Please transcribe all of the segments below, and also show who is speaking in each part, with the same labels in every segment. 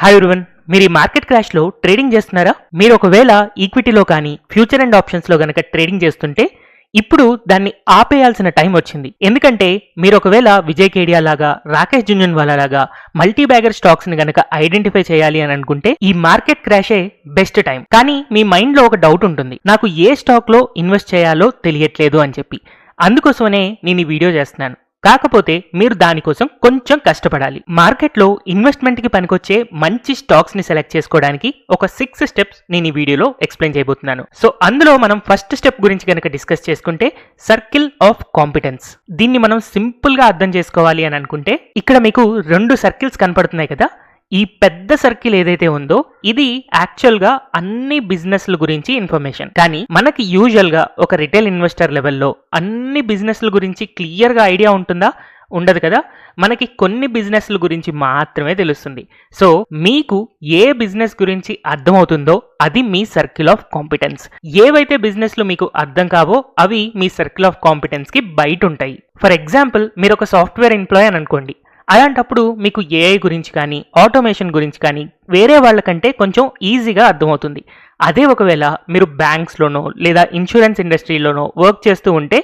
Speaker 1: Hi everyone, మీరు ఈ market crash లో ట్రేడింగ్ చేస్తున్నారా? మీరు ఒకవేళ ఈక్విటీలో కానీ ఫ్యూచర్ అండ్ ఆప్షన్స్ లో గనక ట్రేడింగ్ చేస్తుంటే ఇప్పుడు దాన్ని ఆపేయాల్సిన టైం వచ్చింది. ఎందుకంటే మీరు ఒకవేళ విజయ్ కేడియా లాగా, రాకేష్ జుంజున్వాలా లాగా మల్టీ బ్యాగర్ స్టాక్స్ ని గనక ఐడెంటిఫై చేయాలి అని అనుకుంటే ఈ మార్కెట్ క్రాషే బెస్ట్ టైం. కానీ మీ మైండ్ లో ఒక డౌట్ ఉంటుంది, నాకు ఏ స్టాక్ లో ఇన్వెస్ట్ చేయాలో తెలియట్లేదు అని చెప్పి. అందుకోసమనే నేను ఈ వీడియో చేస్తున్నాను. కాకపోతే మీరు దానికోసం కొంచెం కష్టపడాలి. మార్కెట్లో ఇన్వెస్ట్మెంట్ కి పనికొచ్చే మంచి స్టాక్స్ ని సెలెక్ట్ చేసుకోవడానికి ఒక 6 స్టెప్స్ నేను ఈ వీడియోలో ఎక్స్ప్లెయిన్ చేయబోతున్నాను. సో అందులో మనం ఫస్ట్ స్టెప్ గురించి కనుక డిస్కస్ చేసుకుంటే సర్కిల్ ఆఫ్ కాంపిటెన్స్. దీన్ని మనం సింపుల్ గా అర్థం చేసుకోవాలి అని అనుకుంటే ఇక్కడ మీకు 2 సర్కిల్స్ కనపడుతున్నాయి కదా. ఈ పెద్ద సర్కిల్ ఏదైతే ఉందో ఇది యాక్చువల్ గా అన్ని బిజినెస్ల గురించి ఇన్ఫర్మేషన్. కానీ మనకి యూజువల్ గా ఒక రిటైల్ ఇన్వెస్టర్ లెవెల్లో అన్ని బిజినెస్ల గురించి క్లియర్ గా ఐడియా ఉంటుందా? ఉండదు కదా. మనకి కొన్ని బిజినెస్ల గురించి మాత్రమే తెలుస్తుంది. సో మీకు ఏ బిజినెస్ గురించి అర్థమవుతుందో అది మీ సర్కిల్ ఆఫ్ కాంపిటెన్స్. ఏవైతే బిజినెస్లు మీకు అర్థం కావో అవి మీ సర్కిల్ ఆఫ్ కాంపిటెన్స్ కి బయట ఉంటాయి. ఫర్ ఎగ్జాంపుల్, మీరు ఒక సాఫ్ట్వేర్ ఎంప్లాయ్ అని అనుకోండి. అలాంటప్పుడు మీకు ఏఐ గురించి కానీ ఆటోమేషన్ గురించి కానీ వేరే వాళ్ళకంటే కొంచెం ఈజీగా అర్థమవుతుంది. అదే ఒకవేళ మీరు బ్యాంక్స్లోనో లేదా ఇన్సూరెన్స్ ఇండస్ట్రీలోనో వర్క్ చేస్తూ ఉంటే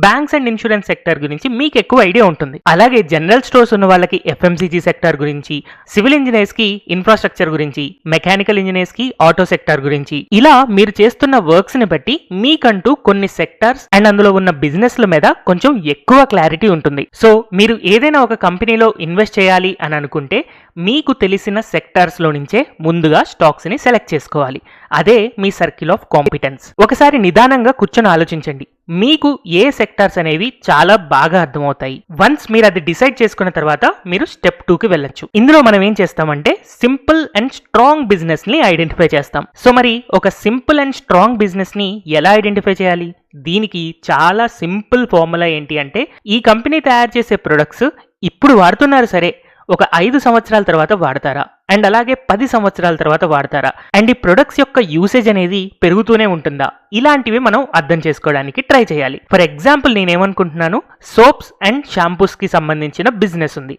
Speaker 1: బ్యాంక్స్ అండ్ ఇన్సూరెన్స్ సెక్టర్ గురించి మీకు ఎక్కువ ఐడియా ఉంటుంది. అలాగే జనరల్ స్టోర్స్ ఉన్న వాళ్ళకి ఎఫ్ఎంసీజీ సెక్టర్ గురించి, సివిల్ ఇంజనీర్స్ కి ఇన్ఫ్రాస్ట్రక్చర్ గురించి, మెకానికల్ ఇంజనీర్స్ కి ఆటో సెక్టర్ గురించి, ఇలా మీరు చేస్తున్న వర్క్స్ ని బట్టి మీకంటూ కొన్ని సెక్టార్స్ అండ్ అందులో ఉన్న బిజినెస్ల మీద కొంచెం ఎక్కువ క్లారిటీ ఉంటుంది. సో మీరు ఏదైనా ఒక కంపెనీలో ఇన్వెస్ట్ చేయాలి అని అనుకుంటే మీకు తెలిసిన సెక్టార్స్ లో నుంచే ముందుగా స్టాక్స్ ని సెలెక్ట్ చేసుకోవాలి. అదే మీ సర్కిల్ ఆఫ్ కాంపిటెన్స్. ఒకసారి నిదానంగా కూర్చొని ఆలోచించండి, మీకు ఏ సెక్టార్స్ అనేవి చాలా బాగా అర్థమవుతాయి. వన్స్ మీరు అది డిసైడ్ చేసుకున్న తర్వాత మీరు స్టెప్ 2కి వెళ్ళొచ్చు. ఇందులో మనం ఏం చేస్తామంటే సింపుల్ అండ్ స్ట్రాంగ్ బిజినెస్ ని ఐడెంటిఫై చేస్తాం. సో మరి ఒక సింపుల్ అండ్ స్ట్రాంగ్ బిజినెస్ ని ఎలా ఐడెంటిఫై చేయాలి? దీనికి చాలా సింపుల్ ఫార్ములా ఏంటి అంటే, ఈ కంపెనీ తయారు చేసే ప్రొడక్ట్స్ ఇప్పుడు వాడుతున్నారు సరే, ఒక 5 సంవత్సరాల తర్వాత వాడతారా, అండ్ అలాగే 10 సంవత్సరాల తర్వాత వాడతారా, అండ్ ఈ ప్రొడక్ట్స్ యొక్క యూసేజ్ అనేది పెరుగుతూనే ఉంటుందా? ఇలాంటివి మనం అర్థం చేసుకోవడానికి ట్రై చేయాలి. ఫర్ ఎగ్జాంపుల్, నేనేమనుకుంటున్నాను, సోప్స్ అండ్ షాంపూస్ కి సంబంధించిన బిజినెస్ ఉంది.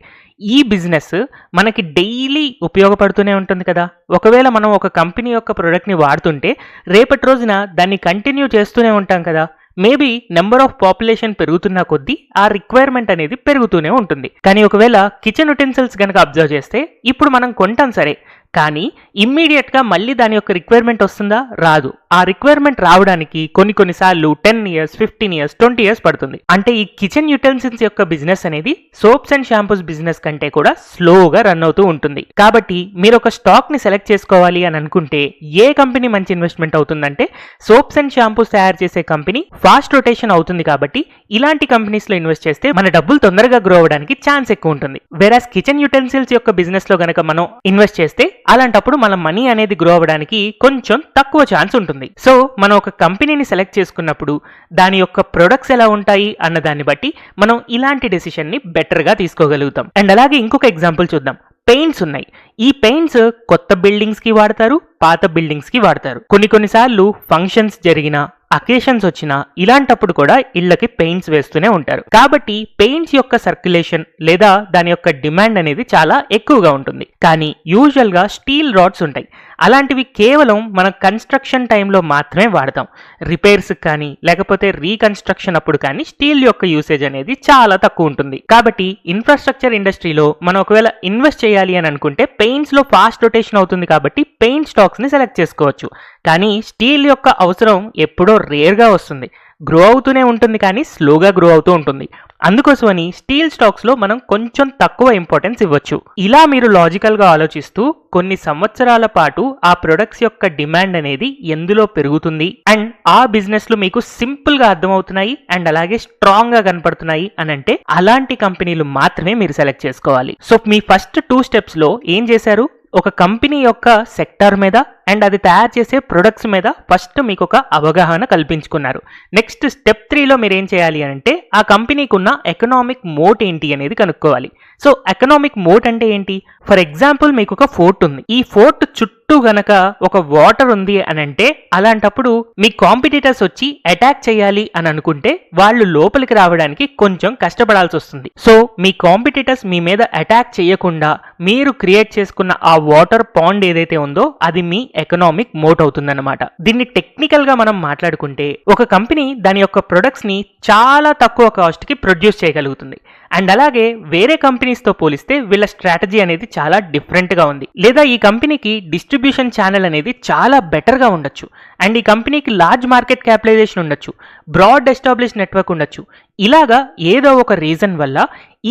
Speaker 1: ఈ బిజినెస్ మనకి డైలీ ఉపయోగపడుతూనే ఉంటుంది కదా. ఒకవేళ మనం ఒక కంపెనీ యొక్క ప్రొడక్ట్ ని వాడుతుంటే రేపటి రోజున దాన్ని కంటిన్యూ చేస్తూనే ఉంటాం కదా. మేబీ నెంబర్ ఆఫ్ పాపులేషన్ పెరుగుతున్న కొద్దీ ఆ రిక్వైర్మెంట్ అనేది పెరుగుతూనే ఉంటుంది. కానీ ఒకవేళ కిచెన్ యుటెన్సిల్స్ గనక అబ్జర్వ్ చేస్తే ఇప్పుడు మనం కొంటాం సరే, కానీ ఇమ్మీడియట్ గా మళ్ళీ దాని యొక్క రిక్వైర్మెంట్ వస్తుందా? రాదు. ఆ రిక్వైర్మెంట్ రావడానికి కొన్నిసార్లు 10 years, 15 years, 20 years పడుతుంది. అంటే ఈ కిచెన్ యుటెన్సిల్స్ యొక్క బిజినెస్ అనేది సోప్స్ అండ్ షాంపూస్ బిజినెస్ కంటే కూడా స్లోగా రన్ అవుతూ ఉంటుంది. కాబట్టి మీరు ఒక స్టాక్ ని సెలెక్ట్ చేసుకోవాలి అని అనుకుంటే ఏ కంపెనీ మంచి ఇన్వెస్ట్మెంట్ అవుతుందంటే సోప్స్ అండ్ షాంపూస్ తయారు చేసే కంపెనీ ఫాస్ట్ రొటేషన్ అవుతుంది. కాబట్టి ఇలాంటి కంపెనీస్ లో ఇన్వెస్ట్ చేస్తే మన డబ్బులు తొందరగా గ్రో అవడానికి ఛాన్స్ ఎక్కువ ఉంటుంది. వెరాస్ కిచెన్ యుటెన్సిల్స్ యొక్క బిజినెస్ లో గనక మనం ఇన్వెస్ట్ చేస్తే అలాంటప్పుడు మన మనీ అనేది గ్రో అవ్వడానికి కొంచెం తక్కువ ఛాన్స్ ఉంటుంది. సో మనం ఒక కంపెనీని సెలెక్ట్ చేసుకున్నప్పుడు దాని యొక్క ప్రొడక్ట్స్ ఎలా ఉంటాయి అన్న దాన్ని బట్టి మనం ఇలాంటి డెసిషన్ ని బెటర్ గా తీసుకోగలుగుతాం. అండ్ అలాగే ఇంకొక ఎగ్జాంపుల్ చూద్దాం. పెయింట్స్ ఉన్నాయి. ఈ పెయింట్స్ కొత్త బిల్డింగ్స్ కి వాడతారు, పాత బిల్డింగ్స్ కి వాడతారు. కొన్నిసార్లు ఫంక్షన్స్ జరిగిన, అకేషన్స్ వచ్చినా ఇలాంటప్పుడు కూడా ఇళ్లకి పెయింట్స్ వేస్తూనే ఉంటారు. కాబట్టి పెయింట్స్ యొక్క సర్క్యులేషన్ లేదా దాని యొక్క డిమాండ్ అనేది చాలా ఎక్కువగా ఉంటుంది. కానీ యూజువల్ గా స్టీల్ రాడ్స్ ఉంటాయి. అలాంటివి కేవలం మనం కన్స్ట్రక్షన్ టైంలో మాత్రమే వాడతాం. రిపేర్స్ కానీ లేకపోతే రీకన్స్ట్రక్షన్ అప్పుడు కానీ స్టీల్ యొక్క యూసేజ్ అనేది చాలా తక్కువ ఉంటుంది. కాబట్టి ఇన్ఫ్రాస్ట్రక్చర్ ఇండస్ట్రీలో మనం ఒకవేళ ఇన్వెస్ట్ చేయాలి అని అనుకుంటే పెయింట్స్ లో ఫాస్ట్ రొటేషన్ అవుతుంది కాబట్టి పెయింట్ స్టాక్స్ ని సెలెక్ట్ చేసుకోవచ్చు. కానీ స్టీల్ యొక్క అవసరం ఎప్పుడో రేర్ గా వస్తుంది. గ్రో అవుతూనే ఉంటుంది కానీ స్లోగా గ్రో అవుతూ ఉంటుంది. అందుకోసమని స్టీల్ స్టాక్స్ లో మనం కొంచెం తక్కువ ఇంపార్టెన్స్ ఇవ్వచ్చు. ఇలా మీరు లాజికల్ గా ఆలోచిస్తూ కొన్ని సంవత్సరాల పాటు ఆ ప్రొడక్ట్స్ యొక్క డిమాండ్ అనేది ఎందులో పెరుగుతుంది అండ్ ఆ బిజినెస్ లో మీకు సింపుల్ గా అర్థమవుతున్నాయి అండ్ అలాగే స్ట్రాంగ్ గా కనపడుతున్నాయి అని అంటే అలాంటి కంపెనీలు మాత్రమే మీరు సెలెక్ట్ చేసుకోవాలి. సో మీ ఫస్ట్ 2 స్టెప్స్ లో ఏం చేశారు? ఒక కంపెనీ యొక్క సెక్టార్ మీద అండ్ అది తయారు చేసే ప్రొడక్ట్స్ మీద ఫస్ట్ మీకు ఒక అవగాహన కల్పించుకున్నారు. నెక్స్ట్ స్టెప్ 3లో మీరు ఏం చేయాలి అంటే ఆ కంపెనీకి ఉన్న ఎకనామిక్ మోట్ ఏంటి అనేది కనుక్కోవాలి. సో ఎకనామిక్ మోట్ అంటే ఏంటి? ఫర్ ఎగ్జాంపుల్, మీకు ఒక ఫోర్ట్ ఉంది. ఈ ఫోర్ట్ చుట్టూ గనక ఒక వాటర్ ఉంది అని అంటే అలాంటప్పుడు మీ కాంపిటీటర్స్ వచ్చి అటాక్ చేయాలి అని అనుకుంటే వాళ్ళు లోపలికి రావడానికి కొంచెం కష్టపడాల్సి వస్తుంది. సో మీ కాంపిటీటర్స్ మీ మీద అటాక్ చేయకుండా మీరు క్రియేట్ చేసుకున్న ఆ వాటర్ పాండ్ ఏదైతే ఉందో అది మీ ఎకనామిక్ మోట్ అవుతుందన్నమాట. దీన్ని టెక్నికల్ గా మనం మాట్లాడుకుంటే ఒక కంపెనీ దాని యొక్క ప్రొడక్ట్స్ ని చాలా తక్కువ కాస్ట్ కి ప్రొడ్యూస్ చేయగలుగుతుంది. అండ్ అలాగే వేరే కంపెనీస్ తో పోలిస్తే వీళ్ళ స్ట్రాటజీ అనేది చాలా డిఫరెంట్ గా ఉంది. లేదా ఈ కంపెనీకి డిస్ట్రిబ్యూషన్ ఛానల్ అనేది చాలా బెటర్ గా ఉండొచ్చు. అండ్ ఈ కంపెనీకి లార్జ్ మార్కెట్ క్యాపిటలైజేషన్ ఉండొచ్చు, బ్రాడ్ ఎస్టాబ్లిష్ నెట్వర్క్ ఉండొచ్చు. ఇలాగా ఏదో ఒక రీజన్ వల్ల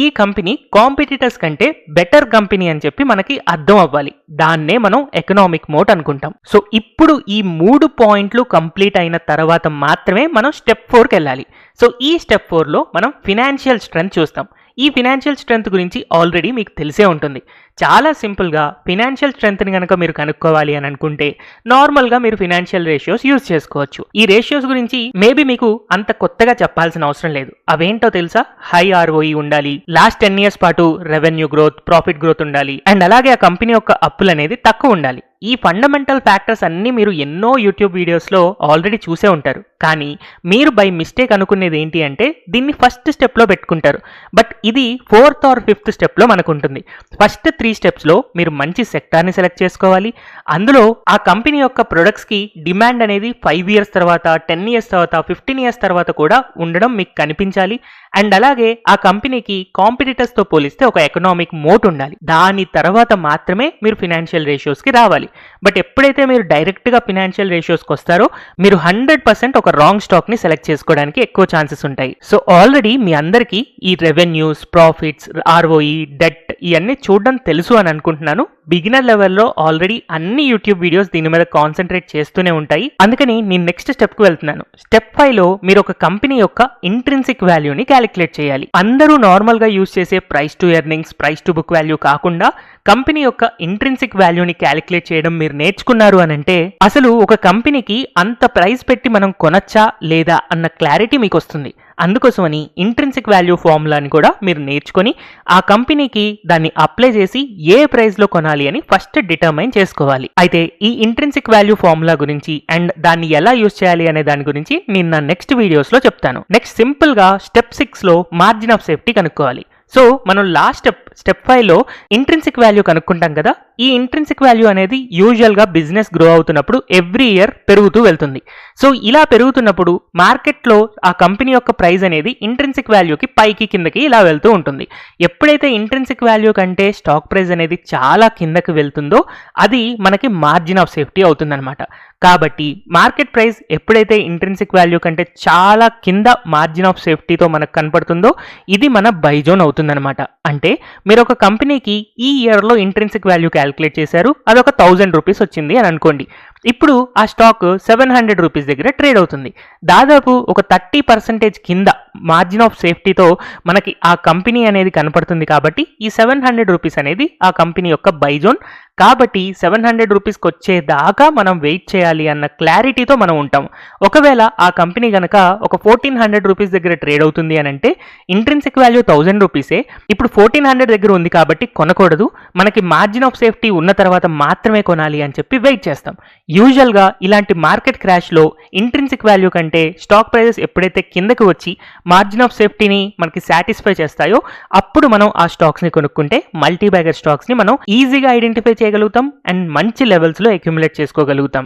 Speaker 1: ఈ కంపెనీ కాంపిటీటర్స్ కంటే బెటర్ కంపెనీ అని చెప్పి మనకి అర్థం అవ్వాలి. దాన్నే మనం ఎకనామిక్ మోట్ అనుకుంటాం. సో ఇప్పుడు ఈ 3 పాయింట్లు కంప్లీట్ అయిన తర్వాత మాత్రమే మనం స్టెప్ 4కి వెళ్ళాలి. సో ఈ స్టెప్ 4లో మనం ఫినాన్షియల్ స్ట్రెంగ్త్ చూస్తాం. ఈ ఫినాన్షియల్ స్ట్రెంగ్త్ గురించి ఆల్రెడీ మీకు తెలిసే ఉంటుంది. చాలా సింపుల్గా ఫినాన్షియల్ స్ట్రెంగ్త్ని కనుక మీరు కనుక్కోవాలి అని అనుకుంటే నార్మల్గా మీరు ఫినాన్షియల్ రేషియోస్ యూజ్ చేసుకోవచ్చు. ఈ రేషియోస్ గురించి మేబీ మీకు అంత కొత్తగా చెప్పాల్సిన అవసరం లేదు. అవేంటో తెలుసా? హై ROE ఉండాలి, లాస్ట్ 10 years పాటు రెవెన్యూ గ్రోత్, ప్రాఫిట్ గ్రోత్ ఉండాలి, అండ్ అలాగే ఆ కంపెనీ యొక్క అప్పులు అనేది తక్కువ ఉండాలి. ఈ ఫండమెంటల్ ఫ్యాక్టర్స్ అన్ని మీరు ఎన్నో యూట్యూబ్ వీడియోస్లో ఆల్రెడీ చూసే ఉంటారు. కానీ మీరు బై మిస్టేక్ అనుకునేది ఏంటి అంటే దీన్ని ఫస్ట్ స్టెప్లో పెట్టుకుంటారు. బట్ ఇది 4th or 5th స్టెప్లో మనకు ఉంటుంది. ఫస్ట్ 3 స్టెప్స్లో మీరు మంచి సెక్టార్ని సెలెక్ట్ చేసుకోవాలి. అందులో ఆ కంపెనీ యొక్క ప్రొడక్ట్స్కి డిమాండ్ అనేది 5 years తర్వాత, 10 years తర్వాత, 15 years తర్వాత కూడా ఉండడం మీకు కనిపించాలి. అండ్ అలాగే ఆ కంపెనీకి కాంపిటీటర్స్తో పోలిస్తే ఒక ఎకనామిక్ మోట్ ఉండాలి. దాని తర్వాత మాత్రమే మీరు ఫినాన్షియల్ రేషియోస్కి రావాలి. బట్ ఎప్పుడైతే మీరు డైరెక్ట్గా ఫినాన్షియల్ రేషియోస్కి వస్తారో మీరు 100% ఒక రాంగ్ స్టాక్ని సెలెక్ట్ చేసుకోవడానికి ఎక్కువ ఛాన్సెస్ ఉంటాయి. సో ఆల్రెడీ మీ అందరికీ ఈ రెవెన్యూస్, ప్రాఫిట్స్, ROE, డెట్ ఇవన్నీ చూడడం తెలుసు అని అనుకుంటున్నాను. బిగినర్ లెవెల్లో ఆల్రెడీ అన్ని యూట్యూబ్ వీడియోస్ దీని మీద కాన్సన్ట్రేట్ చేస్తూనే ఉంటాయి. అందుకని నేను నెక్స్ట్ స్టెప్కి వెళ్తున్నాను. స్టెప్ 5లో మీరు ఒక కంపెనీ యొక్క ఇంట్రిన్సిక్ వాల్యూని క్యాలిక్యులేట్ చేయాలి. అందరూ నార్మల్గా యూజ్ చేసే price to earnings, price to book value కాకుండా కంపెనీ యొక్క ఇంట్రిన్సిక్ వాల్యూని క్యాలిక్యులేట్ చేయడం మీరు నేర్చుకున్నారు అని అంటే అసలు ఒక కంపెనీకి అంత ప్రైస్ పెట్టి మనం కొనచ్చా లేదా అన్న క్లారిటీ మీకు వస్తుంది. అందుకోసమని ఇంట్రిన్సిక్ వాల్యూ ఫార్ములాని కూడా మీరు నేర్చుకొని ఆ కంపెనీకి దాన్ని అప్లై చేసి ఏ ప్రైస్లో కొనాలి అని ఫస్ట్ డిటర్మైన్ చేసుకోవాలి. అయితే ఈ ఇంట్రిన్సిక్ వాల్యూ ఫార్ములా గురించి అండ్ దాన్ని ఎలా యూజ్ చేయాలి అనే దాని గురించి నేను నా నెక్స్ట్ వీడియోస్లో చెప్తాను. నెక్స్ట్ సింపుల్గా స్టెప్ 6లో మార్జిన్ ఆఫ్ సేఫ్టీ కనుక్కోవాలి. సో మనం లాస్ట్ స్టెప్ 5లో ఇంట్రిన్సిక్ వాల్యూ కనుక్కుంటాం కదా. ఈ ఇంట్రిన్సిక్ వాల్యూ అనేది యూజువల్గా బిజినెస్ గ్రో అవుతున్నప్పుడు ఎవ్రీ ఇయర్ పెరుగుతూ వెళ్తుంది. సో ఇలా పెరుగుతున్నప్పుడు మార్కెట్లో ఆ కంపెనీ యొక్క ప్రైస్ అనేది ఇంట్రిన్సిక్ వాల్యూకి పైకి కిందకి ఇలా వెళ్తూ ఉంటుంది. ఎప్పుడైతే ఇంట్రిన్సిక్ వాల్యూ కంటే స్టాక్ ప్రైస్ అనేది చాలా కిందకి వెళ్తుందో అది మనకి మార్జిన్ ఆఫ్ సేఫ్టీ అవుతుందన్నమాట. కాబట్టి మార్కెట్ ప్రైస్ ఎప్పుడైతే ఇంట్రిన్సిక్ వాల్యూ కంటే చాలా కింద మార్జిన్ ఆఫ్ సేఫ్టీతో మనకు కనపడుతుందో ఇది మన బై జోన్ అవుతుందన్నమాట. అంటే మీరు ఒక కంపెనీకి ఈ ఇయర్లో ఇంట్రిన్సిక్ వాల్యూ క్యాలిక్యులేట్ చేశారు, అదొక 1000 రూపీస్ వచ్చింది అని అనుకోండి. ఇప్పుడు ఆ స్టాక్ 700 రూపీస్ దగ్గర ట్రేడ్ అవుతుంది. దాదాపు ఒక 30% కింద మార్జిన్ ఆఫ్ సేఫ్టీతో మనకి ఆ కంపెనీ అనేది కనపడుతుంది. కాబట్టి ఈ 700 రూపీస్ అనేది ఆ కంపెనీ యొక్క బై జోన్. కాబట్టి 700 రూపీస్కి వచ్చేదాకా మనం వెయిట్ చేయాలి అన్న క్లారిటీతో మనం ఉంటాం. ఒకవేళ ఆ కంపెనీ కనుక ఒక 1400 రూపీస్ దగ్గర ట్రేడ్ అవుతుంది అని అంటే ఇంట్రిన్సిక్ వాల్యూ 1000 రూపీసే, ఇప్పుడు 1400 దగ్గర ఉంది కాబట్టి కొనకూడదు, మనకి మార్జిన్ ఆఫ్ సేఫ్టీ ఉన్న తర్వాత మాత్రమే కొనాలి అని చెప్పి వెయిట్ చేస్తాం. యూజువల్గా ఇలాంటి మార్కెట్ క్రాష్లో ఇంట్రిన్సిక్ వాల్యూ కంటే స్టాక్ ప్రైజెస్ ఎప్పుడైతే కిందకి వచ్చి మార్జిన్ ఆఫ్ సేఫ్టీని మనకి సాటిస్ఫై చేస్తాయో అప్పుడు మనం ఆ స్టాక్స్ని కొనుక్కుంటే మల్టీ బ్యాగర్ స్టాక్స్ని మనం ఈజీగా ఐడెంటిఫై చేయగలుగుతాం అండ్ మంచి లెవెల్స్లో అక్యుములేట్ చేసుకోగలుగుతాం.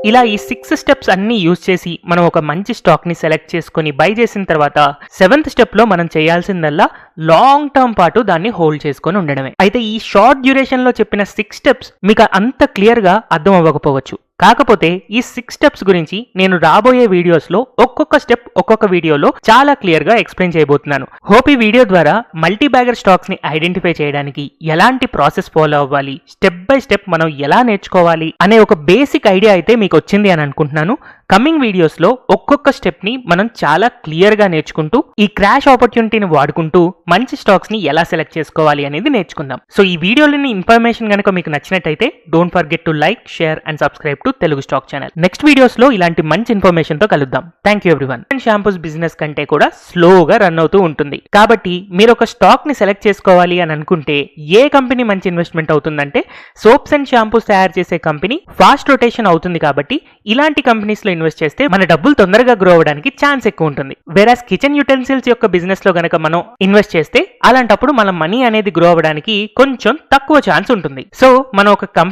Speaker 1: ఇలా ఈ 6 స్టెప్స్ అన్ని యూజ్ చేసి మనం ఒక మంచి స్టాక్ని సెలెక్ట్ చేసుకొని బై చేసిన తర్వాత 7th స్టెప్లో మనం చేయాల్సిందల్లా లాంగ్ టర్మ్ పాటు దాన్ని హోల్డ్ చేసుకొని ఉండడమే. అయితే ఈ షార్ట్ డ్యూరేషన్లో చెప్పిన 6 స్టెప్స్ మీకు అంత క్లియర్గా అర్థం అవ్వకపోవచ్చు. కాకపోతే ఈ 6 స్టెప్స్ గురించి నేను రాబోయే వీడియోస్లో ఒక్కొక్క స్టెప్ ఒక్కొక్క వీడియోలో చాలా క్లియర్గా ఎక్స్ప్లెయిన్ చేయబోతున్నాను. హోప్ ఈ వీడియో ద్వారా మల్టీ బ్యాగర్ స్టాక్స్ని ఐడెంటిఫై చేయడానికి ఎలాంటి ప్రాసెస్ ఫాలో అవ్వాలి, స్టెప్ బై స్టెప్ మనం ఎలా నేర్చుకోవాలి అనే ఒక బేసిక్ ఐడియా అయితే మీకు వచ్చింది అని అనుకుంటున్నాను. కమింగ్ వీడియోస్లో ఒక్కొక్క స్టెప్ని మనం చాలా క్లియర్గా నేర్చుకుంటూ ఈ క్రాష్ ఆపర్చునిటీని వాడుకుంటూ మంచి స్టాక్స్ని ఎలా సెలెక్ట్ చేసుకోవాలి అనేది నేర్చుకుందాం. సో ఈ వీడియోలోని ఇన్ఫర్మేషన్ కనుక మీకు నచ్చినట్టయితే don't forget to like, share and subscribe to Telugu stock channel. Next వీడియోస్లో ఇలాంటి మంచి ఇన్ఫర్మేషన్తో కలుద్దాం. Thank you everyone. Shampoos business కంటే కూడా స్లోగా రన్ అవుతూ ఉంటుంది. కాబట్టి మీరు ఒక స్టాక్ని సెలెక్ట్ చేసుకోవాలి అని అనుకుంటే ఏ కంపెనీ మంచి ఇన్వెస్ట్మెంట్ అవుతుందంటే సోప్స్ అండ్ షాంపూస్ తయారు చేసే కంపెనీ ఫాస్ట్ రొటేషన్ అవుతుంది. కాబట్టి ఇలాంటి కంపెనీస్లో ఇన్వెస్ట్ చేస్తే మన డబ్బులు తొందరగా గ్రో అవ్వడానికి ఛాన్స్ ఎక్కువ ఉంటుంది. వేరాస్ కిచెన్ యుటెన్సిల్స్ యొక్క బిజినెస్ లో గనక మనం ఇన్వెస్ట్ చేస్తే అలాంటప్పుడు మన మనీ అనేది గ్రో అవ్వడానికి కొంచెం తక్కువ ఛాన్స్ ఉంటుంది. సో మనం ఒక కంపెనీ